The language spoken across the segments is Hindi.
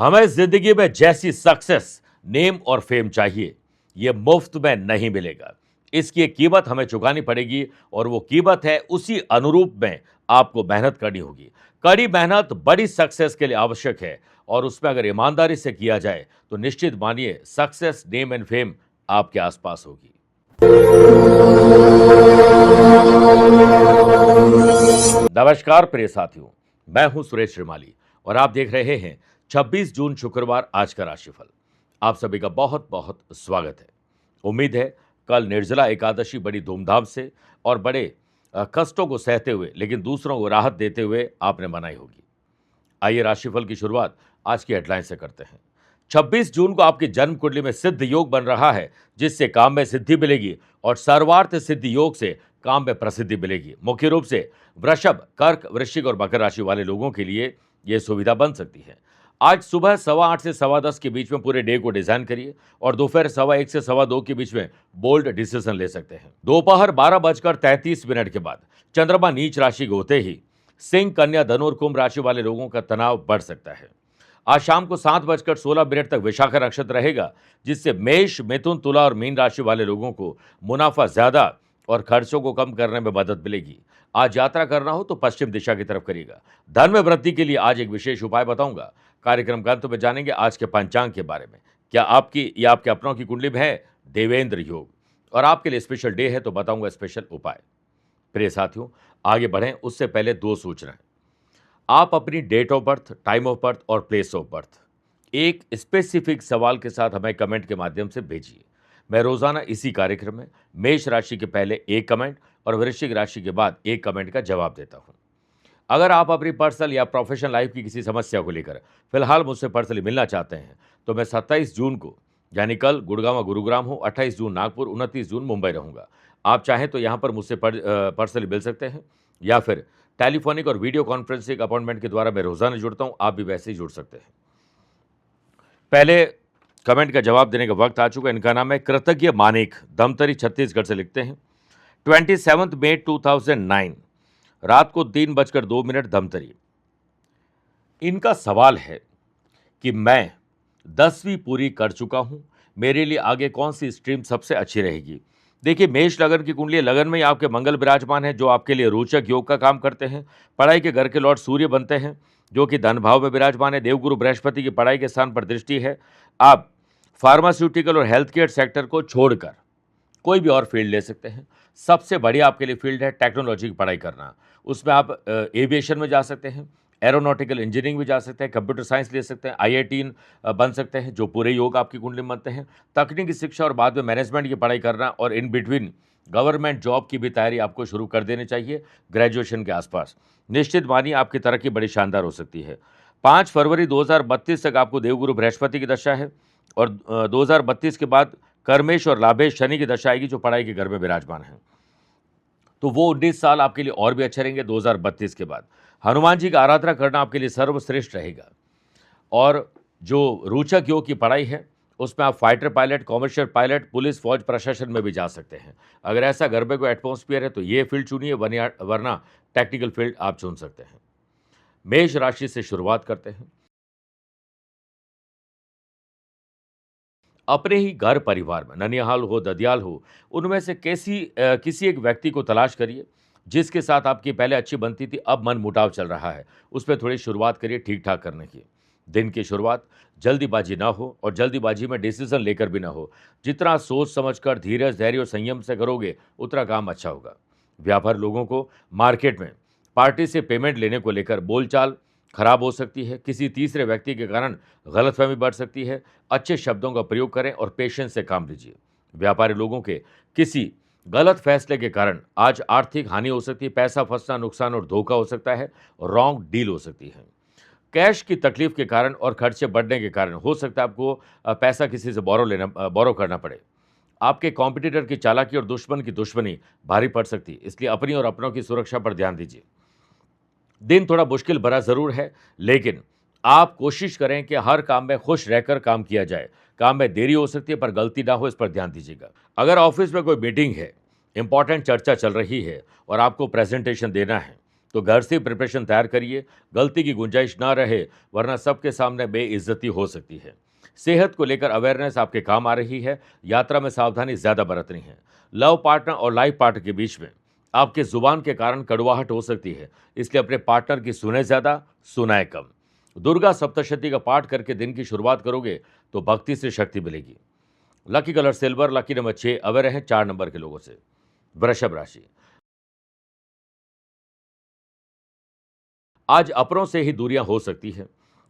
हमें जिंदगी में जैसी सक्सेस, नेम और फेम चाहिए, ये मुफ्त में नहीं मिलेगा। इसकी एक कीमत हमें चुकानी पड़ेगी और वो कीमत है उसी अनुरूप में आपको मेहनत करनी होगी। कड़ी मेहनत बड़ी सक्सेस के लिए आवश्यक है और उसमें अगर ईमानदारी से किया जाए तो निश्चित मानिए सक्सेस, नेम एंड फेम आपके आसपास होगी। नमस्कार प्रिय साथियों, मैं हूं सुरेश श्रीमाली और आप देख रहे हैं 26 जून शुक्रवार आज का राशिफल। आप सभी का बहुत बहुत स्वागत है। उम्मीद है कल निर्जला एकादशी बड़ी धूमधाम से और बड़े कष्टों को सहते हुए लेकिन दूसरों को राहत देते हुए आपने मनाई होगी। आइए राशिफल की शुरुआत आज की हेडलाइन से करते हैं। 26 जून को आपकी जन्म कुंडली में सिद्ध योग बन रहा है, जिससे काम में सिद्धि मिलेगी और सर्वार्थ सिद्धि योग से काम में प्रसिद्धि मिलेगी। मुख्य रूप से वृषभ, कर्क, वृश्चिक और मकर राशि वाले लोगों के लिए यह सुविधा बन सकती है। आज सुबह 8:15 से 10:15 के बीच में पूरे डे को डिजाइन करिए और दोपहर 1:15 से 2:15 के बीच में बोल्ड डिसीजन ले सकते हैं। दोपहर 12:33 के बाद चंद्रमा नीच राशि के होते ही सिंह, कन्या, धनु और कुंभ राशि वाले लोगों का तनाव बढ़ सकता है। आज शाम को 7:16 तक विशाखा नक्षत्र रहेगा, जिससे मेष, मिथुन, तुला और मीन राशि वाले लोगों को मुनाफा ज्यादा और खर्चों को कम करने में मदद मिलेगी। आज यात्रा करना हो तो पश्चिम दिशा की तरफ करिएगा। धन में वृद्धि के लिए आज एक विशेष उपाय बताऊंगा। कार्यक्रम के अंत में जानेंगे आज के पंचांग के बारे में। क्या आपकी या आपके अपनों की कुंडली में है देवेंद्र योग और आपके लिए स्पेशल डे है तो बताऊंगा स्पेशल उपाय। प्रिय साथियों, आगे बढ़ें उससे पहले दो सूचनाएं। आप अपनी date of birth, time of birth और प्लेस ऑफ बर्थ एक स्पेसिफिक सवाल के साथ हमें कमेंट के माध्यम से भेजिए। मैं रोजाना इसी कार्यक्रम में मेष राशि के पहले एक कमेंट और वृश्चिक राशि के बाद एक कमेंट का जवाब देता हूं। अगर आप अपनी पर्सनल या प्रोफेशनल लाइफ की किसी समस्या को लेकर फिलहाल मुझसे पर्सनली मिलना चाहते हैं तो मैं 27 जून को यानी कल गुड़गांव गुरुग्राम हूँ, 28 जून नागपुर, 29 जून मुंबई रहूंगा। आप चाहें तो यहाँ पर मुझसे पर्सनली मिल सकते हैं या फिर टेलीफोनिक और वीडियो कॉन्फ्रेंसिंग अपॉइंटमेंट के द्वारा मैं रोजाना जुड़ता हूँ। आप भी वैसे ही जुड़ सकते हैं। पहले कमेंट का जवाब देने का वक्त आ चुका है। इनका नाम है कृतज्ञ मानिक, धमतरी छत्तीसगढ़ से लिखते हैं। 27 मई 2009 रात को 3:02 धमतरी। इनका सवाल है कि मैं 10वीं पूरी कर चुका हूं, मेरे लिए आगे कौन सी स्ट्रीम सबसे अच्छी रहेगी। देखिए, मेष लगन की कुंडली, लगन में ही आपके मंगल विराजमान है जो आपके लिए रोचक योग का काम करते हैं। पढ़ाई के घर के लॉर्ड सूर्य बनते हैं जो कि धन भाव में विराजमान है। देवगुरु बृहस्पति की पढ़ाई के स्थान पर दृष्टि है। आप फार्मास्यूटिकल और हेल्थ केयर सेक्टर को छोड़कर कोई भी और फील्ड ले सकते हैं। सबसे बढ़िया आपके लिए फील्ड है टेक्नोलॉजी की पढ़ाई करना। उसमें आप एविएशन में जा सकते हैं, एरोनॉटिकल इंजीनियरिंग में जा सकते हैं, कंप्यूटर साइंस ले सकते हैं, IIT बन सकते हैं जो पूरे योग आपकी कुंडली में बनते हैं। तकनीकी शिक्षा और बाद में मैनेजमेंट की पढ़ाई करना और इन बिटवीन गवर्नमेंट जॉब की भी तैयारी आपको शुरू कर देनी चाहिए ग्रेजुएशन के आसपास। निश्चित मानिए आपकी तरक्की बड़ी शानदार हो सकती है। 5 फरवरी 2032 तक आपको देवगुरु बृहस्पति की दशा है और 2032 के बाद कर्मेश और लाभेश शनि की दशा आएगी जो पढ़ाई के घर में विराजमान है। तो वो 19 साल आपके लिए और भी अच्छे रहेंगे 2032 के बाद। हनुमान जी का आराधना करना आपके लिए सर्वश्रेष्ठ रहेगा। और जो रोचक योग की पढ़ाई है उसमें आप fighter pilot, commercial pilot, police, फौज, प्रशासन में भी जा सकते हैं। अगर ऐसा घर में कोई एटमॉस्फेयर है तो ये फील्ड चुनिए, वरना टेक्निकल फील्ड आप चुन सकते हैं। मेष राशि से शुरुआत करते हैं। अपने ही घर परिवार में ननिहाल हो, ददियाल हो, उनमें से किसी एक व्यक्ति को तलाश करिए जिसके साथ आपकी पहले अच्छी बनती थी, अब मन मुटाव चल रहा है। उस पर थोड़ी शुरुआत करिए ठीक ठाक करने की। दिन की शुरुआत जल्दीबाजी ना हो और जल्दीबाजी में डिसीजन लेकर भी ना हो। जितना सोच समझकर धीरज, धैर्य और संयम से करोगे उतना काम अच्छा होगा। व्यापार लोगों को मार्केट में पार्टी से पेमेंट लेने को लेकर बोलचाल खराब हो सकती है। किसी तीसरे व्यक्ति के कारण गलतफहमी बढ़ सकती है। अच्छे शब्दों का प्रयोग करें और पेशेंस से काम लीजिए। व्यापारी लोगों के किसी गलत फैसले के कारण आज आर्थिक हानि हो सकती है। पैसा फंसना, नुकसान और धोखा हो सकता है। रॉन्ग डील हो सकती है। कैश की तकलीफ के कारण और खर्चे बढ़ने के कारण हो सकता है आपको पैसा किसी से बोरो करना पड़े। आपके कॉम्पिटिटर की चालाकी और दुश्मन की दुश्मनी भारी पड़ सकती है, इसलिए अपनी और अपनों की सुरक्षा पर ध्यान दीजिए। दिन थोड़ा मुश्किल भरा जरूर है, लेकिन आप कोशिश करें कि हर काम में खुश रहकर काम किया जाए। काम में देरी हो सकती है पर गलती ना हो, इस पर ध्यान दीजिएगा। अगर ऑफिस में कोई मीटिंग है, इंपॉर्टेंट चर्चा चल रही है और आपको प्रेजेंटेशन देना है तो घर से प्रिपरेशन तैयार करिए, गलती की गुंजाइश ना रहे, वरना सबके सामने बेइज्जती हो सकती है। सेहत को लेकर अवेयरनेस आपके काम आ रही है, यात्रा में सावधानी ज्यादा बरतनी है। लव पार्टनर और लाइफ पार्टनर के बीच में आपके जुबान के कारण कड़वाहट हो सकती है, इसलिए अपने पार्टनर की सुने ज्यादा, सुनाए कम। दुर्गा सप्तशती का पाठ करके दिन की शुरुआत करोगे तो भक्ति से शक्ति मिलेगी। Lucky colour silver, lucky number 6, aware हैं 4 नंबर के लोगों से। वृषभ राशि, आज अपनों से ही दूरियां हो सकती हैं,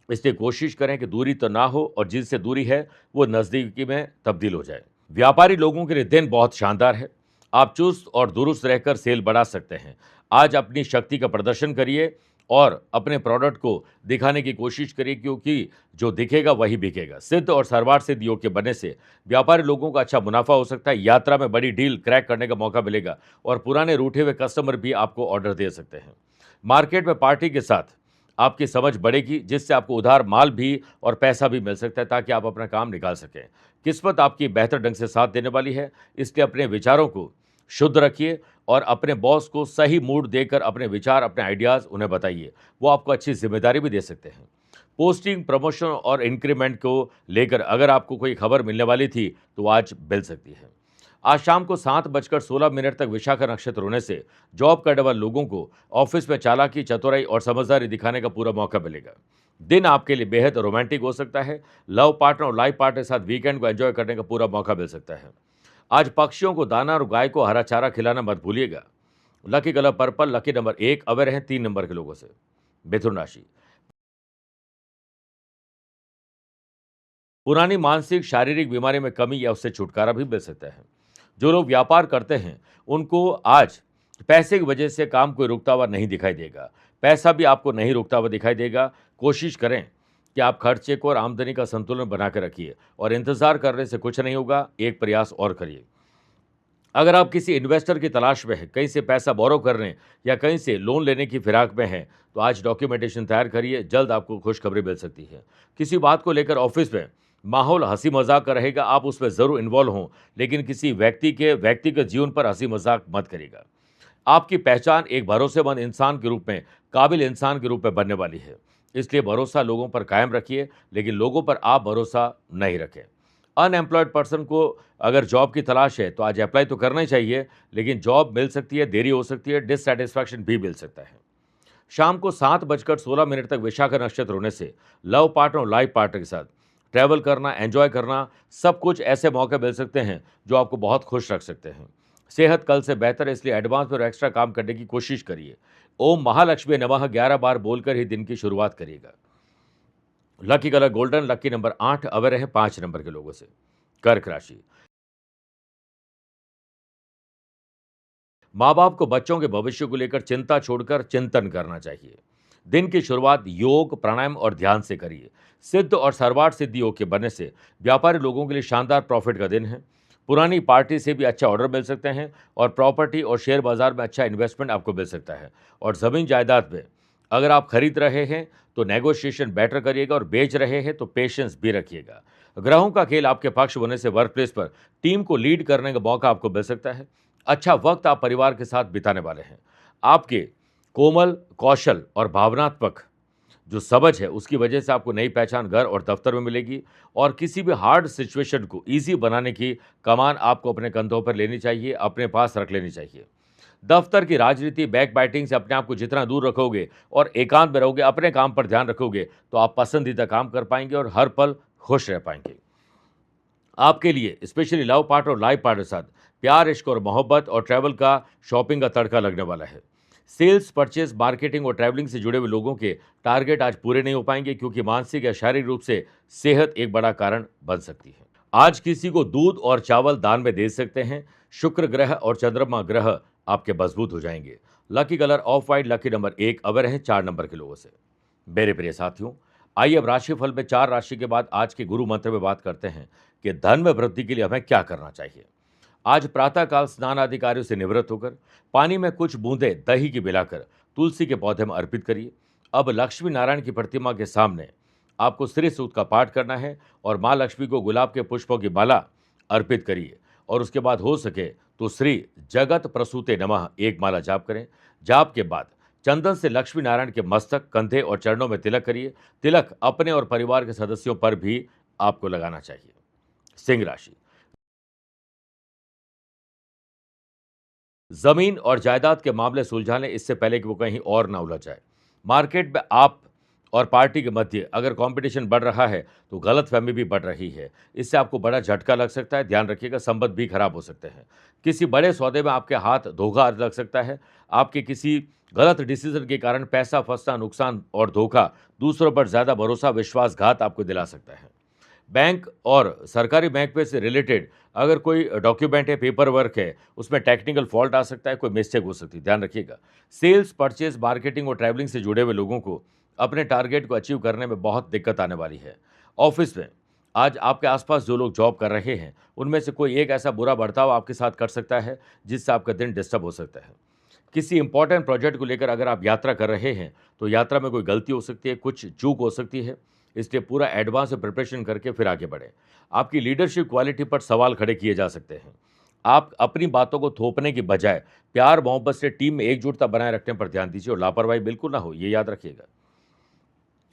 इसलिए कोशिश करें कि दूरी तो ना हो और जिनसे दूरी है वो नजदीकी में तब्दील हो जाए। व्यापारी लोगों के लिए दिन बहुत शानदार है, आप चुस्त और दुरुस्त रहकर सेल बढ़ा सकते हैं। आज अपनी शक्ति का प्रदर्शन करिए और अपने प्रोडक्ट को दिखाने की कोशिश करिए, क्योंकि जो दिखेगा वही बिकेगा। सिद्ध और सर्वार्थ सिद्ध योग के बनने से व्यापारी लोगों का अच्छा मुनाफा हो सकता है, यात्रा में बड़ी डील क्रैक करने का मौका मिलेगा और पुराने रूठे हुए कस्टमर भी आपको ऑर्डर दे सकते हैं। मार्केट में पार्टी के साथ आपकी समझ बढ़ेगी, जिससे आपको उधार माल भी और पैसा भी मिल सकता है, ताकि आप अपना काम निकाल सकें। किस्मत आपकी बेहतर ढंग से साथ देने वाली है, इसलिए अपने विचारों को शुद्ध रखिए और अपने बॉस को सही मूड देकर अपने विचार, अपने आइडियाज़ उन्हें बताइए। वो आपको अच्छी जिम्मेदारी भी दे सकते हैं। पोस्टिंग, प्रमोशन और इंक्रीमेंट को लेकर अगर आपको कोई खबर मिलने वाली थी तो आज मिल सकती है। आज शाम को 7:16 तक विशाखा नक्षत्र होने से जॉब करने वाले लोगों को ऑफिस में चालाकी, चतुराई और समझदारी दिखाने का पूरा मौका मिलेगा। दिन आपके लिए बेहद रोमांटिक हो सकता है। लव पार्टनर और लाइफ पार्टनर के साथ वीकेंड को एंजॉय करने का पूरा मौका मिल सकता है। आज पक्षियों को दाना और गाय को हरा चारा खिलाना मत भूलिएगा। Lucky colour purple, lucky number 1, aware हैं 3 नंबर के लोगों से। मिथुन राशि, पुरानी मानसिक शारीरिक बीमारी में कमी या उससे छुटकारा भी मिल सकता है। जो लोग व्यापार करते हैं उनको आज पैसे की वजह से काम कोई रुकता हुआ नहीं दिखाई देगा। पैसा भी आपको नहीं रुकता हुआ दिखाई देगा। कोशिश करें कि आप खर्चे को और आमदनी का संतुलन बना कर रखिए और इंतजार करने से कुछ नहीं होगा, एक प्रयास और करिए। अगर आप किसी इन्वेस्टर की तलाश में हैं, कहीं से पैसा बोरो करने या कहीं से लोन लेने की फिराक में हैं, तो आज डॉक्यूमेंटेशन तैयार करिए, जल्द आपको खुशखबरी मिल सकती है। किसी बात को लेकर ऑफिस में माहौल हंसी मजाक का रहेगा, आप उसमें ज़रूर इन्वॉल्व हों, लेकिन किसी व्यक्ति के व्यक्तिगत जीवन पर हंसी मजाक मत करिएगा। आपकी पहचान एक भरोसेमंद इंसान के रूप में, काबिल इंसान के रूप में बनने वाली है, इसलिए भरोसा लोगों पर कायम रखिए, लेकिन लोगों पर आप भरोसा नहीं रखें। अनएम्प्लॉयड पर्सन को अगर जॉब की तलाश है तो आज अप्लाई तो करना ही चाहिए, लेकिन जॉब मिल सकती है, देरी हो सकती है, डिससैटिस्फैक्शन भी मिल सकता है। शाम को 7:16 तक विशाखा नक्षत्र होने से लव पार्टनर और लाइफ पार्टनर के साथ ट्रैवल करना, एंजॉय करना, सब कुछ ऐसे मौके मिल सकते हैं जो आपको बहुत खुश रख सकते हैं। सेहत कल से बेहतर है, इसलिए एडवांस में और एक्स्ट्रा काम करने की कोशिश करिए। ओम महालक्ष्मी नमः 11 बार बोलकर ही दिन की शुरुआत करिएगा। Lucky colour golden, lucky number 8, aware है 5 नंबर के लोगों से। कर्क राशि, माँ बाप को बच्चों के भविष्य को लेकर चिंता छोड़कर चिंतन करना चाहिए। दिन की शुरुआत योग, प्राणायाम और ध्यान से करिए। सिद्ध और सर्वार्थ सिद्धि योग के बनने से व्यापारी लोगों के लिए शानदार प्रॉफिट का दिन है। पुरानी पार्टी से भी अच्छा ऑर्डर मिल सकते हैं और प्रॉपर्टी और शेयर बाजार में अच्छा इन्वेस्टमेंट आपको मिल सकता है। और ज़मीन जायदाद में अगर आप खरीद रहे हैं तो नेगोशिएशन बेटर करिएगा और बेच रहे हैं तो पेशेंस भी रखिएगा। ग्रहों का खेल आपके पक्ष होने से वर्क प्लेस पर टीम को लीड करने का मौका आपको मिल सकता है। अच्छा वक्त आप परिवार के साथ बिताने वाले हैं। आपके कोमल कौशल और भावनात्मक जो समझ है उसकी वजह से आपको नई पहचान घर और दफ्तर में मिलेगी और किसी भी हार्ड सिचुएशन को इजी बनाने की कमान आपको अपने कंधों पर लेनी चाहिए, अपने पास रख लेनी चाहिए। दफ्तर की राजनीति, बैक बाइटिंग से अपने आप को जितना दूर रखोगे और एकांत में रहोगे, अपने काम पर ध्यान रखोगे, तो आप पसंदीदा काम कर पाएंगे और हर पल खुश रह पाएंगे। आपके लिए स्पेशली लव पार्टनर और लाइफ पार्टनर के साथ प्यार, इश्क और मोहब्बत और ट्रैवल का, शॉपिंग का तड़का लगने वाला है। सेल्स, परचेज, मार्केटिंग और ट्रैवलिंग से जुड़े हुए लोगों के टारगेट आज पूरे नहीं हो पाएंगे, क्योंकि मानसिक या शारीरिक रूप से सेहत एक बड़ा कारण बन सकती है। आज किसी को दूध और चावल दान में दे सकते हैं। शुक्र ग्रह और चंद्रमा ग्रह आपके मजबूत हो जाएंगे। Lucky colour of white, lucky number 1, aware है 4 नंबर के लोगों से। मेरे प्रिय साथियों, आइए अब राशिफल में 4 राशि के बाद आज के गुरु मंत्र में बात करते हैं कि धन में वृद्धि के लिए हमें क्या करना चाहिए। आज प्रातःकाल स्नान आदि कार्यों से निवृत्त होकर पानी में कुछ बूंदे दही की मिलाकर तुलसी के पौधे में अर्पित करिए। अब लक्ष्मी नारायण की प्रतिमा के सामने आपको श्री सूक्त का पाठ करना है और माँ लक्ष्मी को गुलाब के पुष्पों की माला अर्पित करिए और उसके बाद हो सके तो श्री जगत प्रसूते नमः एक माला जाप करें। जाप के बाद चंदन से लक्ष्मी नारायण के मस्तक, कंधे और चरणों में तिलक करिए। तिलक अपने और परिवार के सदस्यों पर भी आपको लगाना चाहिए। सिंह राशि, जमीन और जायदाद के मामले सुलझा लें, इससे पहले कि वो कहीं और ना उलझ जाए। मार्केट में आप और पार्टी के मध्य अगर कंपटीशन बढ़ रहा है तो गलतफहमी भी बढ़ रही है। इससे आपको बड़ा झटका लग सकता है, ध्यान रखिएगा। संबंध भी खराब हो सकते हैं। किसी बड़े सौदे में आपके हाथ धोखा लग सकता है। आपके किसी गलत डिसीजन के कारण पैसा फंसना, नुकसान और धोखा, दूसरों पर ज्यादा भरोसा, विश्वासघात आपको दिला सकता है। बैंक और सरकारी बैंक पे से रिलेटेड अगर कोई डॉक्यूमेंट है, पेपर वर्क है, उसमें टेक्निकल फॉल्ट आ सकता है, कोई मिस्टेक हो सकती है, ध्यान रखिएगा। सेल्स, परचेज, मार्केटिंग और ट्रैवलिंग से जुड़े हुए लोगों को अपने टारगेट को अचीव करने में बहुत दिक्कत आने वाली है। ऑफिस में आज आपके आसपास जो लोग जॉब कर रहे हैं, उनमें से कोई एक ऐसा बुरा बर्ताव आपके साथ कर सकता है जिससे आपका दिन डिस्टर्ब हो सकता है। किसी इंपॉर्टेंट प्रोजेक्ट को लेकर अगर आप यात्रा कर रहे हैं तो यात्रा में कोई गलती हो सकती है, कुछ चूक हो सकती है। इसलिए पूरा एडवांस में प्रिपरेशन करके फिर आगे बढ़ें। आपकी लीडरशिप क्वालिटी पर सवाल खड़े किए जा सकते हैं। आप अपनी बातों को थोपने की बजाय प्यार मोहब्बत से टीम में एकजुटता बनाए रखने पर ध्यान दीजिए और लापरवाही बिल्कुल ना हो, ये याद रखिएगा।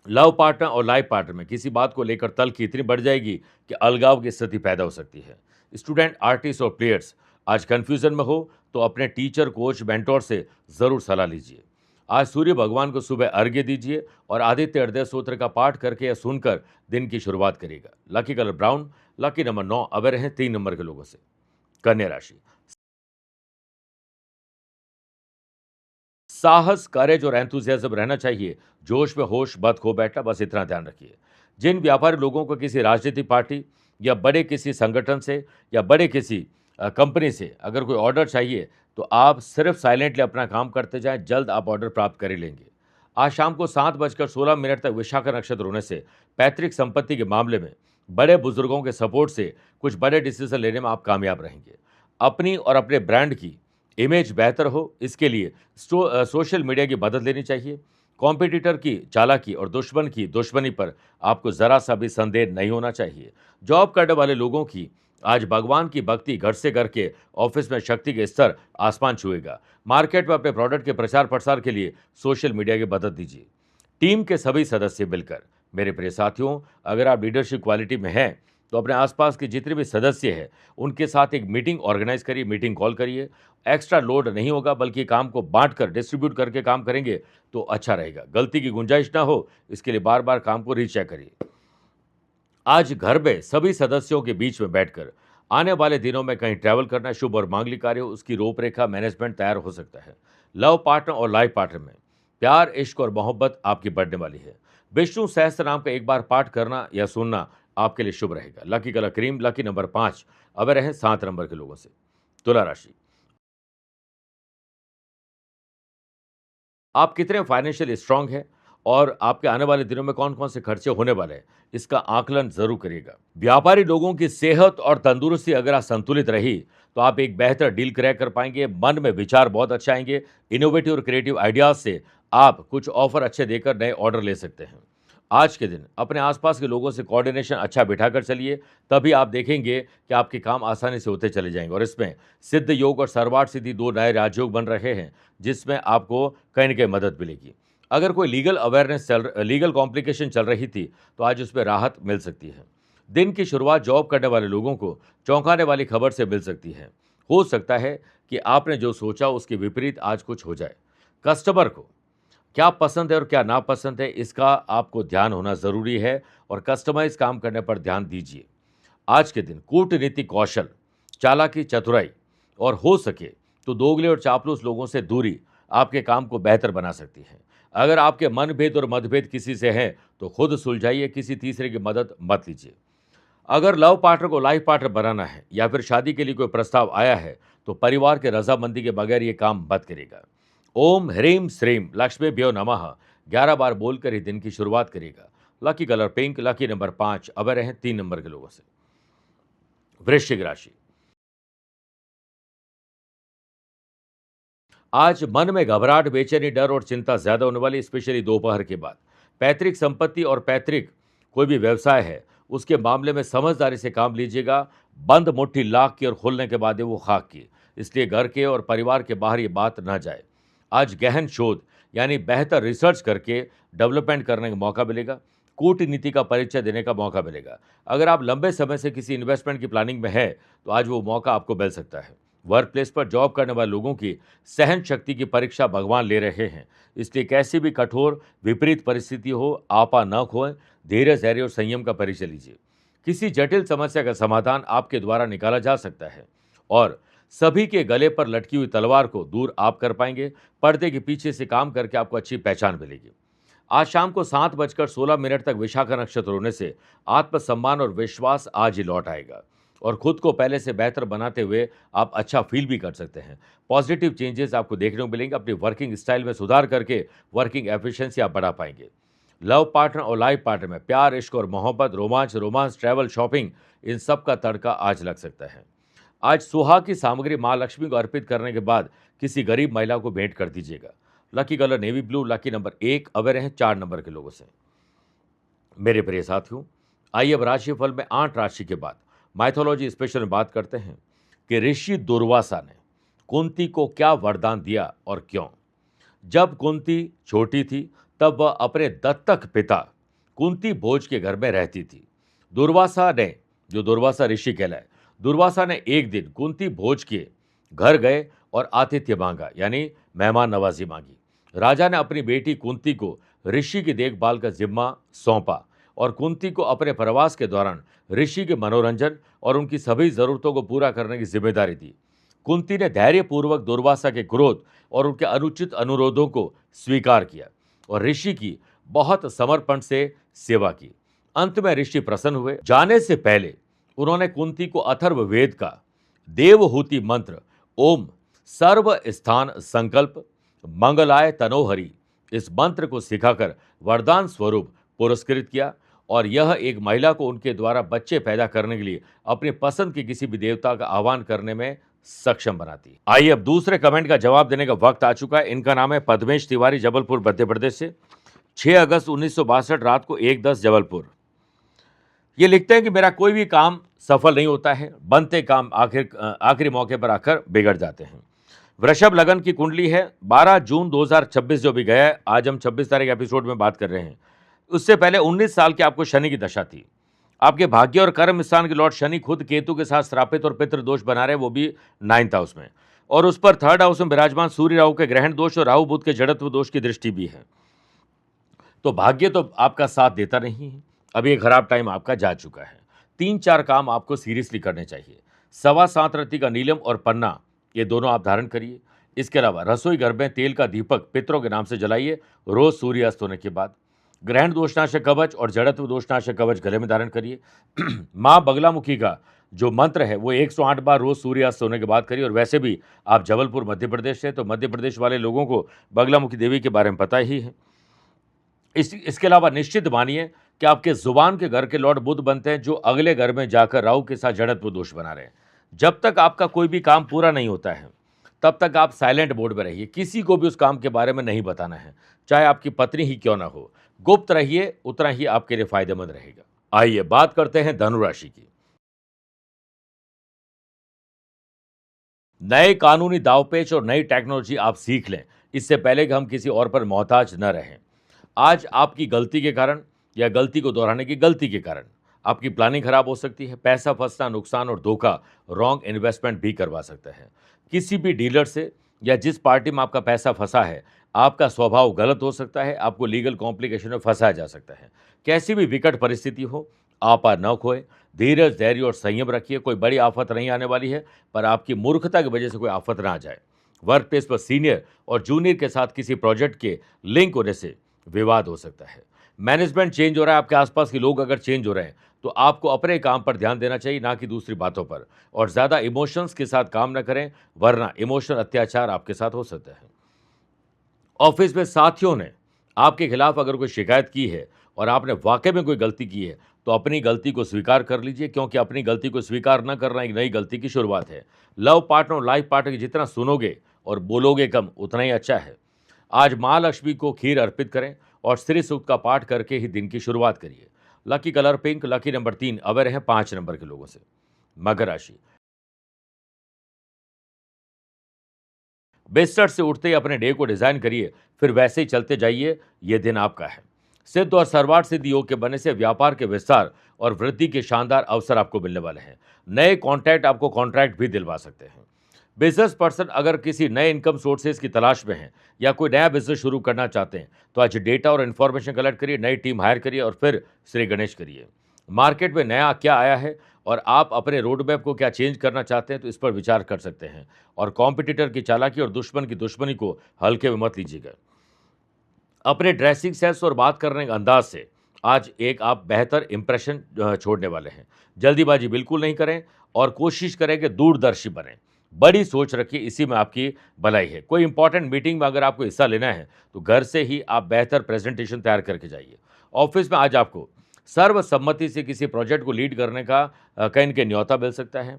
लव पार्टनर और लाइफ पार्टनर में किसी बात को लेकर तल्खी इतनी बढ़ जाएगी कि अलगाव की स्थिति पैदा हो सकती है। स्टूडेंट, आर्टिस्ट और प्लेयर्स आज कंफ्यूजन में हो तो अपने टीचर, कोच, मेंटोर से जरूर सलाह लीजिए। आज सूर्य भगवान को सुबह अर्घ्य दीजिए और आदित्य हृदय सूत्र का पाठ करके या सुनकर दिन की शुरुआत करिएगा। Lucky colour brown, lucky number 9, away रहें 3 नंबर के लोगों से। कन्या राशि, साहस, करेज और एंथुसियाज्म रहना चाहिए। जोश में होश मत खो बैठना, बस इतना ध्यान रखिए। जिन व्यापारी लोगों को किसी राजनीतिक पार्टी या बड़े किसी संगठन से या बड़े किसी कंपनी से अगर कोई ऑर्डर चाहिए तो आप सिर्फ साइलेंटली अपना काम करते जाएं, जल्द आप ऑर्डर प्राप्त कर ही लेंगे। आज शाम को 7:16 तक विशाखा नक्षत्र होने से पैतृक संपत्ति के मामले में बड़े बुजुर्गों के सपोर्ट से कुछ बड़े डिसीजन लेने में आप कामयाब रहेंगे। अपनी और अपने ब्रांड की इमेज बेहतर हो, इसके लिए सोशल मीडिया की मदद लेनी चाहिए। कॉम्पिटिटर की चालाकी और दुश्मन की दुश्मनी पर आपको ज़रा सा भी संदेह नहीं होना चाहिए। जॉब करने वाले लोगों की आज भगवान की भक्ति घर से करके ऑफिस में शक्ति के स्तर आसमान छुएगा। मार्केट में अपने प्रोडक्ट के प्रचार प्रसार के लिए सोशल मीडिया की मदद दीजिए। टीम के सभी सदस्य मिलकर, मेरे प्रिय साथियों, अगर आप लीडरशिप क्वालिटी में हैं तो अपने आसपास के जितने भी सदस्य हैं उनके साथ एक मीटिंग ऑर्गेनाइज करिए, मीटिंग कॉल करिए। एक्स्ट्रा लोड नहीं होगा, बल्कि काम को बांटकर डिस्ट्रीब्यूट करके काम करेंगे तो अच्छा रहेगा। गलती की गुंजाइश ना हो, इसके लिए बार बार काम को रीचेक करिए। आज घर में सभी सदस्यों के बीच में बैठकर आने वाले दिनों में कहीं ट्रैवल करना शुभ और मांगलिक कार्य हो, उसकी रूपरेखा मैनेजमेंट तैयार हो सकता है। लव पार्टनर और लाइफ पार्टनर में प्यार, इश्क और मोहब्बत आपकी बढ़ने वाली है। विष्णु सहस्त्र नाम का एक बार पाठ करना या सुनना आपके लिए शुभ रहेगा। Lucky colour cream, lucky number 5, away रहें 7 नंबर के लोगों से। तुला राशि, आप कितने फाइनेंशियल स्ट्रांग हैं और आपके आने वाले दिनों में कौन-कौन से खर्चे होने वाले हैं, इसका आकलन ज़रूर करिएगा। व्यापारी लोगों की सेहत और तंदुरुस्ती अगर आज संतुलित रही, तो आप एक बेहतर डील क्रैक कर पाएँगे। मन में विचार बहुत अच्छे आएँगे। इनोवेटिव और क्रिएटिव आइडियाज़ से आप कुछ ऑफ़र अच्छे देकर नए ऑर्डर ले सकते हैं। आज के दिन अपने आसपास के लोगों से कोऑर्डिनेशन अच्छा बिठाकर चलिए, तभी आप देखेंगे कि आपके काम आसानी से होते चले जाएंगे। और इसमें सिद्ध योग और सर्वार्थ सिद्धि 2 नए राजयोग बन रहे हैं, जिसमें आपको कहीं न कहीं मदद मिलेगी। अगर कोई लीगल कॉम्प्लिकेशन चल रही थी, तो आज उसमें राहत मिल सकती है। दिन की शुरुआत जॉब करने वाले लोगों को चौंकाने वाली खबर से मिल सकती है। हो सकता है कि आपने जो सोचा उसके विपरीत आज कुछ हो जाए। कस्टमर को क्या पसंद है और क्या नापसंद है, इसका आपको ध्यान होना ज़रूरी है और कस्टमाइज़ काम करने पर ध्यान दीजिए। आज के दिन कूटनीतिक कौशल, चालाकी, चतुराई और हो सके तो दोगले और चापलूस लोगों से दूरी आपके काम को बेहतर बना सकती है। अगर आपके मनभेद और मतभेद किसी से हैं, तो खुद सुलझाइए, किसी तीसरे की मदद मत लीजिए। अगर लव पार्टनर को लाइफ पार्टनर बनाना है या फिर शादी के लिए कोई प्रस्ताव आया है, तो परिवार के रजामंदी के बगैर ये काम मत करेगा। ओम ह्रीम श्रीम लक्ष्मीभ्यो नमः 11 बार बोलकर ही दिन की शुरुआत करेगा। Lucky colour pink, lucky number 5, away रहें 3 नंबर के लोगों से। वृश्चिक राशि, आज मन में घबराहट, बेचैनी, डर और चिंता ज्यादा होने वाली, स्पेशली दोपहर के बाद। पैतृक संपत्ति और पैतृक कोई भी व्यवसाय है, उसके मामले में समझदारी से काम लीजिएगा। बंद मुट्ठी लाख की और खुलने के बाद वो खाक की, इसलिए घर के और परिवार के बाहर ये बात ना जाए। आज गहन शोध यानी बेहतर रिसर्च करके डेवलपमेंट करने का मौका मिलेगा। कूटनीति का परिचय देने का मौका मिलेगा। अगर आप लंबे समय से किसी इन्वेस्टमेंट की प्लानिंग में है, तो आज वो मौका आपको मिल सकता है। वर्क प्लेस पर जॉब करने वाले लोगों की सहन शक्ति की परीक्षा भगवान ले रहे हैं, इसलिए कैसी भी कठोर विपरीत परिस्थिति हो, आपा न खोएं, धैर्य, धैर्य और संयम का परिचय लीजिए। किसी जटिल समस्या का समाधान आपके द्वारा निकाला जा सकता है और सभी के गले पर लटकी हुई तलवार को दूर आप कर पाएंगे। पर्दे के पीछे से काम करके आपको अच्छी पहचान मिलेगी। आज शाम को 7:16 तक विशाखा नक्षत्र होने से आत्मसम्मान और विश्वास आज ही लौट आएगा और खुद को पहले से बेहतर बनाते हुए आप अच्छा फील भी कर सकते हैं। पॉजिटिव चेंजेस आपको देखने को मिलेंगे। अपनी वर्किंग स्टाइल में सुधार करके वर्किंग एफिशिएंसी आप बढ़ा पाएंगे। लव पार्टनर और लाइफ पार्टनर में प्यार, इश्क और मोहब्बत, रोमांस, ट्रैवल, शॉपिंग, इन सब का तड़का आज लग सकता है। आज सुहाग की सामग्री मां लक्ष्मी को अर्पित करने के बाद किसी गरीब महिला को भेंट कर दीजिएगा। Lucky colour navy blue, lucky number 1, away रहें 4 नंबर के लोगों से। मेरे प्रिय साथियों, आइए अब राशिफल में 8 राशि के बाद माइथोलॉजी स्पेशल में बात करते हैं कि ऋषि दुर्वासा ने कुंती को क्या वरदान दिया और क्यों। जब कुंती छोटी थी तब वह अपने दत्तक पिता कुंती भोज के घर में रहती थी। दुर्वासा ने, जो दुर्वासा ऋषि कहलाए, दुर्वासा ने एक दिन कुंती भोज के घर गए और आतिथ्य मांगा, यानी मेहमान नवाजी मांगी। राजा ने अपनी बेटी कुंती को ऋषि की देखभाल का जिम्मा सौंपा और कुंती को अपने प्रवास के दौरान ऋषि के मनोरंजन और उनकी सभी जरूरतों को पूरा करने की जिम्मेदारी दी। कुंती ने धैर्यपूर्वक दुर्वासा के क्रोध और उनके अनुचित अनुरोधों को स्वीकार किया और ऋषि की बहुत समर्पण से सेवा की। अंत में ऋषि प्रसन्न हुए। जाने से पहले उन्होंने कुंती को अथर्व वेद का देवहूति मंत्र ओम सर्व स्थान संकल्प मंगलाय तनोहरि, इस मंत्र को सिखाकर वरदान स्वरूप पुरस्कृत किया और यह एक महिला को उनके द्वारा बच्चे पैदा करने के लिए अपनी पसंद के किसी भी देवता का आह्वान करने में सक्षम बनाती है। आइए अब दूसरे कमेंट का जवाब देने का वक्त आ चुका है। इनका नाम है पद्मेश तिवारी, जबलपुर मध्य प्रदेश से। 6 अगस्त 1962 रात को 1:10 जबलपुर। ये लिखते हैं कि मेरा कोई भी काम सफल नहीं होता है, बनते काम आखिरी मौके पर आकर बिगड़ जाते हैं। वृषभ लगन की कुंडली है। 12 जून 2026 जो भी गया है, आज हम 26 तारीख एपिसोड में बात कर रहे हैं। उससे पहले 19 साल की आपको शनि की दशा थी। आपके भाग्य और कर्म स्थान के लॉर्ड शनि खुद केतु के साथ श्रापित और पितृ दोष बना रहे, वो भी 9th हाउस में, और उस पर 3rd हाउस में विराजमान सूर्य राहु के ग्रहण दोष और राहु बुध के जड़त्व दोष की दृष्टि भी है। तो भाग्य तो आपका साथ देता नहीं है। अभी एक खराब टाइम आपका जा चुका है। 3-4 काम आपको सीरियसली करने चाहिए। 7.25 रत्ती का नीलम और पन्ना, ये दोनों आप धारण करिए। इसके अलावा रसोई घर में तेल का दीपक पितरों के नाम से जलाइए रोज सूर्यास्त होने के बाद। ग्रहण दोषनाशक कवच और जड़त्व दोषनाशक कवच गले में धारण करिए। माँ बगलामुखी का जो मंत्र है वो 108 बार रोज सूर्यास्त होने के बाद करिए। और वैसे भी आप जबलपुर मध्य प्रदेश से, तो मध्य प्रदेश वाले लोगों को बगलामुखी देवी के बारे में पता ही है। इसके अलावा निश्चित मानिए कि आपके जुबान के घर के लॉर्ड बुध बनते हैं, जो अगले घर में जाकर राहु के साथ जड़त्व दोष बना रहे हैं। जब तक आपका कोई भी काम पूरा नहीं होता है, तब तक आप साइलेंट मोड में रहिए। किसी को भी उस काम के बारे में नहीं बताना है, चाहे आपकी पत्नी ही क्यों ना हो। गुप्त रहिए, उतना ही आपके लिए फायदेमंद रहेगा। आइए बात करते हैं धनु राशि की। नए कानूनी दावपेच और नई टेक्नोलॉजी आप सीख लें, इससे पहले कि हम किसी और पर मोहताज न रहें। आज आपकी गलती के कारण या गलती को दोहराने की गलती के कारण आपकी प्लानिंग खराब हो सकती है। पैसा फंसना, नुकसान और धोखा रॉन्ग इन्वेस्टमेंट भी करवा सकता है। किसी भी डीलर से या जिस पार्टी में आपका पैसा फंसा है, आपका स्वभाव गलत हो सकता है। आपको लीगल कॉम्प्लिकेशन में फंसाया जा सकता है। कैसी भी विकट परिस्थिति हो, आपा न खोए, धीरज, धैर्य और संयम रखिए। कोई बड़ी आफत नहीं आने वाली है, पर आपकी मूर्खता की वजह से कोई आफत ना आ जाए। वर्क प्लेस पर सीनियर और जूनियर के साथ किसी प्रोजेक्ट के लिंक होने से विवाद हो सकता है। मैनेजमेंट चेंज हो रहा है, आपके आसपास के लोग अगर चेंज हो रहे हैं, तो आपको अपने काम पर ध्यान देना चाहिए, ना कि दूसरी बातों पर। और ज़्यादा इमोशंस के साथ काम न करें, वरना इमोशनल अत्याचार आपके साथ हो सकता है। ऑफिस में साथियों ने आपके खिलाफ अगर कोई शिकायत की है और आपने वाकई में कोई गलती की है, तो अपनी गलती को स्वीकार कर लीजिए, क्योंकि अपनी गलती को स्वीकार न करना एक नई गलती की शुरुआत है। लव पार्टनर और लाइफ पार्टनर की जितना सुनोगे और बोलोगे कम, उतना ही अच्छा है। आज माँ लक्ष्मी को खीर अर्पित करें और श्री सूक्त का पाठ करके ही दिन की शुरुआत करिए। Lucky colour pink, lucky number 3, away रहें 5 नंबर के लोगों से। मकर राशि। बिस्तर से उठते ही अपने डे को डिजाइन करिए, फिर वैसे ही चलते जाइए, ये दिन आपका है। सिद्ध और सर्वार्थ सिद्ध योग के बनने से व्यापार के विस्तार और वृद्धि के शानदार अवसर आपको मिलने वाले हैं। नए कॉन्टैक्ट आपको कॉन्ट्रैक्ट भी दिलवा सकते हैं। बिजनेस पर्सन अगर किसी नए इनकम सोर्सेज की तलाश में हैं या कोई नया बिजनेस शुरू करना चाहते हैं, तो आज डेटा और इन्फॉर्मेशन कलेक्ट करिए, नई टीम हायर करिए और फिर श्री गणेश करिए। मार्केट में नया क्या आया है और आप अपने रोड मैप को क्या चेंज करना चाहते हैं, तो इस पर विचार कर सकते हैं। और कॉम्पिटिटर की चालाकी और दुश्मन की दुश्मनी को हल्के में मत लीजिएगा। अपने ड्रेसिंग सेंस और बात करने के अंदाज से आज एक आप बेहतर इंप्रेशन छोड़ने वाले हैं। जल्दीबाजी बिल्कुल नहीं करें और कोशिश करें कि दूरदर्शी बनें। बड़ी सोच रखिए, इसी में आपकी भलाई है। कोई इंपॉर्टेंट मीटिंग में अगर आपको हिस्सा लेना है, तो घर से ही आप बेहतर प्रेजेंटेशन तैयार करके जाइए। ऑफिस में आज आपको सर्वसम्मति से किसी प्रोजेक्ट को लीड करने का कहीं न कहीं न्योता मिल सकता है।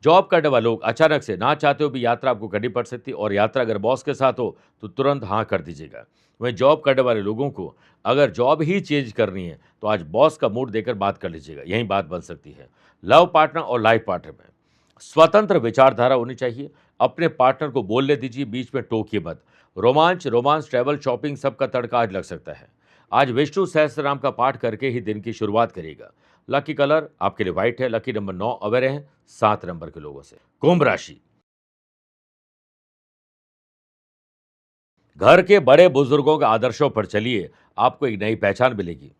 जॉब करने वाले लोग अचानक से ना चाहते हो भी यात्रा आपको करनी पड़ सकती है, और यात्रा अगर बॉस के साथ हो तो तुरंत हाँ कर दीजिएगा। वहीं जॉब करने वाले लोगों को अगर जॉब ही चेंज करनी है, तो आज बॉस का मूड देकर बात कर लीजिएगा, यही बात बन सकती है। लव पार्टनर और लाइफ पार्टनर में स्वतंत्र विचारधारा होनी चाहिए। अपने पार्टनर को बोलने दीजिए, बीच में टोकिए मत। रोमांस, ट्रैवल, शॉपिंग सबका तड़का आज लग सकता है। आज विष्णु सहस्त्रनाम का पाठ करके ही दिन की शुरुआत करिएगा। लकी कलर आपके लिए व्हाइट है। लकी नंबर 9 अवेयर हैं 7 नंबर के लोगों से। कुंभ राशि, घर के बड़े बुजुर्गों के आदर्शों पर चलिए, आपको एक नई पहचान मिलेगी।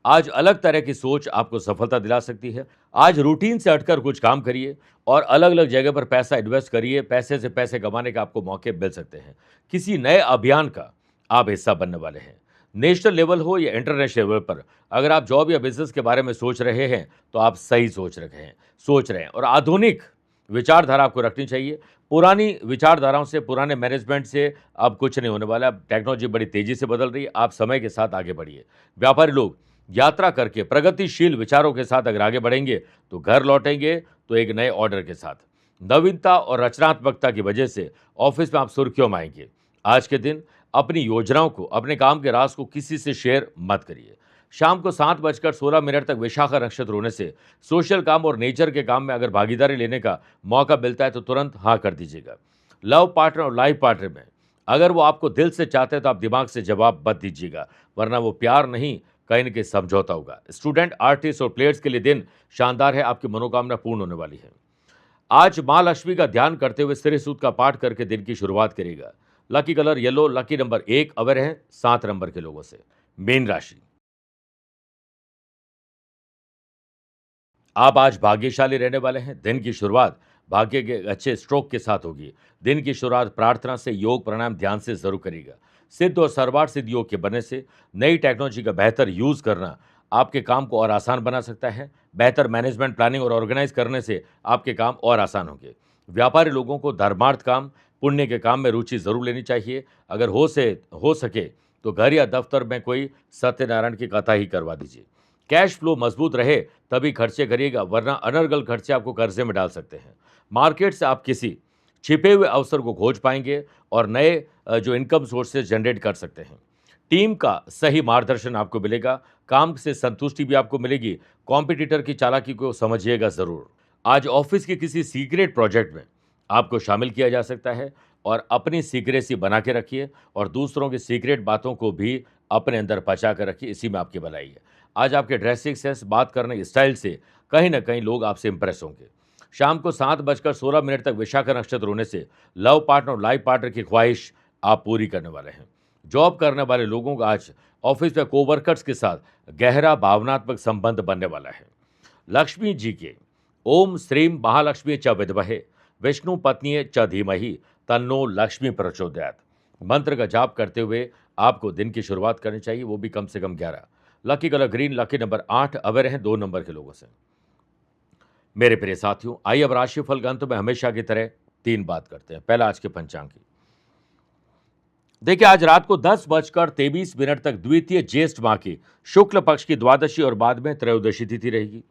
आज अलग तरह की सोच आपको सफलता दिला सकती है। आज रूटीन से हटकर कुछ काम करिए और अलग अलग जगह पर पैसा इन्वेस्ट करिए। पैसे से पैसे कमाने के आपको मौके मिल सकते हैं। किसी नए अभियान का आप हिस्सा बनने वाले हैं। नेशनल लेवल हो या इंटरनेशनल लेवल पर अगर आप जॉब या बिजनेस के बारे में सोच रहे हैं, तो आप सही सोच रहे हैं और आधुनिक विचारधारा आपको रखनी चाहिए। पुरानी विचारधाराओं से, पुराने मैनेजमेंट से अब कुछ नहीं होने वाला। अब टेक्नोलॉजी बड़ी तेजी से बदल रही है, आप समय के साथ आगे बढ़िए। व्यापारी लोग यात्रा करके प्रगतिशील विचारों के साथ अगर आगे बढ़ेंगे, तो घर लौटेंगे तो एक नए ऑर्डर के साथ। नवीनता और रचनात्मकता की वजह से ऑफिस में आप सुर्खियों में आएंगे। आज के दिन अपनी योजनाओं को, अपने काम के राज को किसी से शेयर मत करिए। शाम को 7:16 तक विशाखा नक्षत्र होने से सोशल काम और नेचर के काम में अगर भागीदारी लेने का मौका मिलता है, तो तुरंत हाँ कर दीजिएगा। लव पार्टनर और लाइफ पार्टनर में अगर वो आपको दिल से चाहते हैं, तो आप दिमाग से जवाब मत दीजिएगा, वरना वो प्यार नहीं, कहीं न कहीं समझौता होगा। स्टूडेंट, आर्टिस्ट और प्लेयर्स के लिए दिन शानदार है। आपकी मनोकामना पूर्ण होने वाली है। आज माँ लक्ष्मी का ध्यान करते हुए श्री सूक्त का पाठ करके दिन की शुरुआत करेगा। Lucky colour yellow. Lucky number 1 aware है 7 नंबर के लोगों से। मीन राशि, आप आज भाग्यशाली रहने वाले हैं। दिन की शुरुआत भाग्य के अच्छे स्ट्रोक के साथ होगी। दिन की शुरुआत प्रार्थना से, योग, प्राणायाम, ध्यान से जरूर करिएगा। सिद्ध और सर्वार्थ सिद्ध योग के बनने से नई टेक्नोलॉजी का बेहतर यूज करना आपके काम को और आसान बना सकता है। बेहतर मैनेजमेंट, प्लानिंग और ऑर्गेनाइज करने से आपके काम और आसान होंगे। व्यापारी लोगों को धर्मार्थ काम, पुण्य के काम में रुचि जरूर लेनी चाहिए। अगर हो सके तो घर या दफ्तर में कोई सत्यनारायण की कथा ही करवा दीजिए। कैश फ्लो मजबूत रहे तभी खर्चे करिएगा, वरना अनर्गल खर्चे आपको कर्जे में डाल सकते हैं। मार्केट से आप किसी छिपे हुए अवसर को खोज पाएंगे और नए जो इनकम सोर्सेज जनरेट कर सकते हैं। टीम का सही मार्गदर्शन आपको मिलेगा। काम से संतुष्टि भी आपको मिलेगी। कॉम्पिटिटर की चालाकी को समझिएगा जरूर। आज ऑफिस के किसी सीक्रेट प्रोजेक्ट में आपको शामिल किया जा सकता है, और अपनी सीक्रेसी बना के रखिए और दूसरों की सीक्रेट बातों को भी अपने अंदर पचा कर रखिए, इसी में आपकी भलाई है। आज आपके ड्रेसिंग सेंस, बात करने के स्टाइल से कहीं ना कहीं लोग आपसे इंप्रेस होंगे। शाम को 7:16 तक विशाखा नक्षत्र होने से लव पार्टनर और लाइफ पार्टनर की ख्वाहिश आप पूरी करने वाले हैं। जॉब करने वाले लोगों का आज ऑफिस में कोवर्कर्स के साथ गहरा भावनात्मक संबंध बनने वाला है। लक्ष्मी जी के ओम श्रीम महालक्ष्मी च विद्महे विष्णु पत्नी च धीमहि तन्नो लक्ष्मी प्रचोदयात मंत्र का जाप करते हुए आपको दिन की शुरुआत करनी चाहिए, वो भी कम से कम 11। Lucky colour green. Lucky number 8 aware हैं 2 नंबर के लोगों से। मेरे प्रिय साथियों, आइए अब राशिफल का अंत में हमेशा की तरह 3 बात करते हैं। पहला आज के पंचांग की। देखिए, आज रात को 10:23 तक द्वितीय ज्येष्ठ माह की शुक्ल पक्ष की द्वादशी और बाद में त्रयोदशी तिथि रहेगी।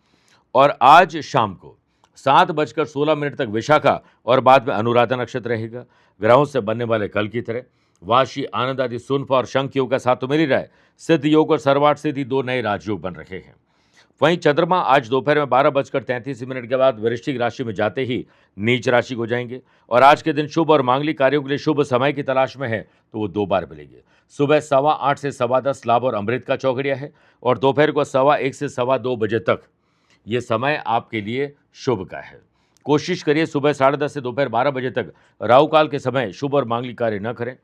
और आज शाम को 7:16 तक विशाखा और बाद में अनुराधा नक्षत्र रहेगा। ग्रहों से बनने वाले कल की तरह वाशी, आनंद आदि, सुनफा और शंख योग का साथ तो मिल ही रहा है। सिद्ध योग और सर्वार्थ सिद्धि 2 नए राजयोग बन रहे हैं। वहीं चंद्रमा आज दोपहर में 12:33 के बाद वृश्चिक राशि में जाते ही नीच राशि को जाएंगे और आज के दिन शुभ और मांगलिक कार्यों के लिए शुभ समय की तलाश में है तो वो 2 बार मिलेंगे। सुबह 8:15 से 10:15 लाभ और अमृत का चौघड़िया है और दोपहर को 1:15 से 2:15 बजे तक ये समय आपके लिए शुभ का है। कोशिश करिए सुबह 10:30 से दोपहर 12 बजे तक राहु काल के समय शुभ और मांगलिक कार्य न करें।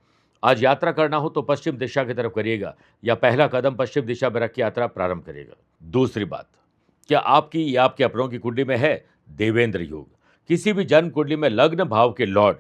आज यात्रा करना हो तो पश्चिम दिशा की तरफ करिएगा या पहला कदम पश्चिम दिशा में रख के यात्रा प्रारंभ करिएगा। दूसरी बात, क्या आपकी या आपके अपनों की कुंडली में है देवेंद्र योग? किसी भी जन्म कुंडली में लग्न भाव के लॉर्ड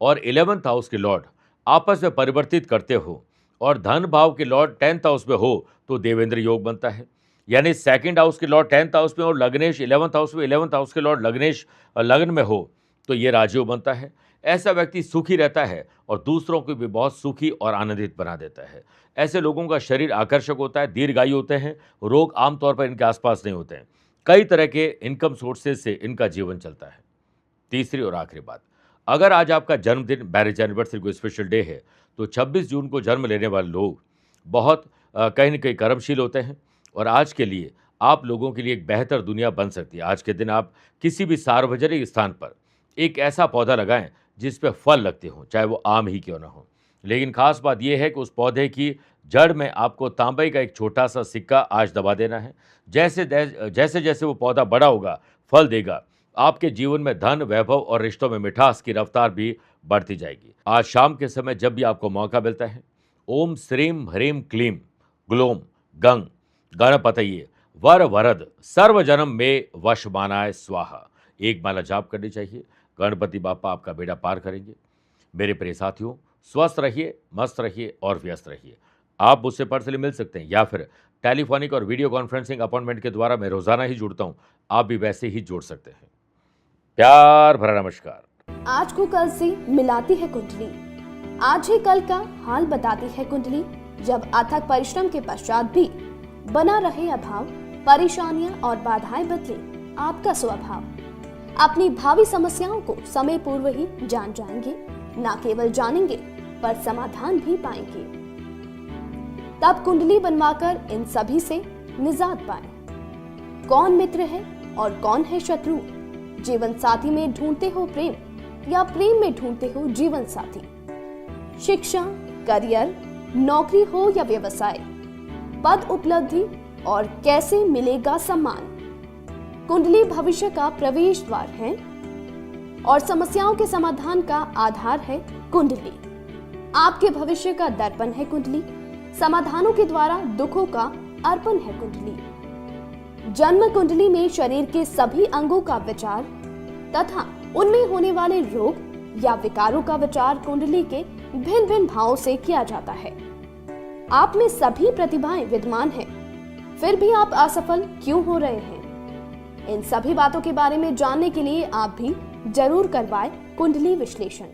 और 11th हाउस के लॉर्ड आपस में परिवर्तित करते हो और धन भाव के लॉर्ड 10th हाउस में हो तो देवेंद्र योग बनता है। यानी 2nd हाउस के लॉर्ड 10th हाउस में और लग्नेश 11th हाउस में, 11th हाउस के लॉर्ड लग्नेश लग्न में हो तो ये राजयोग बनता है। ऐसा व्यक्ति सुखी रहता है और दूसरों को भी बहुत सुखी और आनंदित बना देता है। ऐसे लोगों का शरीर आकर्षक होता है, दीर्घायु होते हैं, रोग आमतौर पर इनके आसपास नहीं होते हैं। कई तरह के इनकम सोर्सेज से इनका जीवन चलता है। तीसरी और आखिरी बात, अगर आज आपका जन्मदिन, मैरिज एनिवर्सरी कोई स्पेशल डे है तो 26 जून को जन्म लेने वाले लोग बहुत कहीं न कहीं कर्मशील होते हैं और आज के लिए आप लोगों के लिए एक बेहतर दुनिया बन सकती है। आज के दिन आप किसी भी सार्वजनिक स्थान पर एक ऐसा पौधा लगाएं जिस पे फल लगते हों, चाहे वो आम ही क्यों ना हो। लेकिन खास बात यह है कि उस पौधे की जड़ में आपको तांबे का एक छोटा सा सिक्का आज दबा देना है। जैसे जैसे वो पौधा बड़ा होगा, फल देगा, आपके जीवन में धन, वैभव और रिश्तों में मिठास की रफ्तार भी बढ़ती जाएगी। आज शाम के समय जब भी आपको मौका मिलता है, ओम श्रीम ह्रीम क्लीम ग्लोम गंग गणपतये वर वरद सर्वजन्म में वशमानाय स्वाहा एक माला जाप करनी चाहिए। गणपति बापा आपका बेड़ा पार करेंगे। मेरे प्रिय साथियों, स्वस्थ रहिए, मस्त रहिए और व्यस्त रहिए। आप मुझसे पर्सनली मिल सकते हैं या फिर टेलीफोनिक और वीडियो कॉन्फ्रेंसिंग अपॉइंटमेंट के द्वारा मैं रोजाना ही जुड़ता हूं। आप भी वैसे ही जुड़ सकते हैं। प्यार भरा नमस्कार। आज को कल से मिलाती है कुंडली, आज ही कल का हाल बताती है कुंडली। जब अथक परिश्रम के पश्चात भी बना रहे अभाव, परेशानियां और बाधाएं बदले आपका स्वभाव, अपनी भावी समस्याओं को समय पूर्व ही जान जाएंगे। न केवल जानेंगे पर समाधान भी पाएंगे। तब कुंडली बनवाकर इन सभी से निजात पाएं। कौन मित्र है और कौन है शत्रु? जीवन साथी में ढूंढते हो प्रेम या प्रेम में ढूंढते हो जीवन साथी? शिक्षा, करियर, नौकरी हो या व्यवसाय, पद उपलब्धि और कैसे मिलेगा सम्मान? कुंडली भविष्य का प्रवेश द्वार है और समस्याओं के समाधान का आधार है कुंडली। आपके भविष्य का दर्पण है कुंडली, समाधानों के द्वारा दुखों का अर्पण है कुंडली। जन्म कुंडली में शरीर के सभी अंगों का विचार तथा उनमें होने वाले रोग या विकारों का विचार कुंडली के भिन्न भिन्न भावों से किया जाता है। आप में सभी प्रतिभाएं विद्यमान हैं, फिर भी आप असफल क्यों हो रहे हैं? इन सभी बातों के बारे में जानने के लिए आप भी जरूर करवाएं कुंडली विश्लेषण।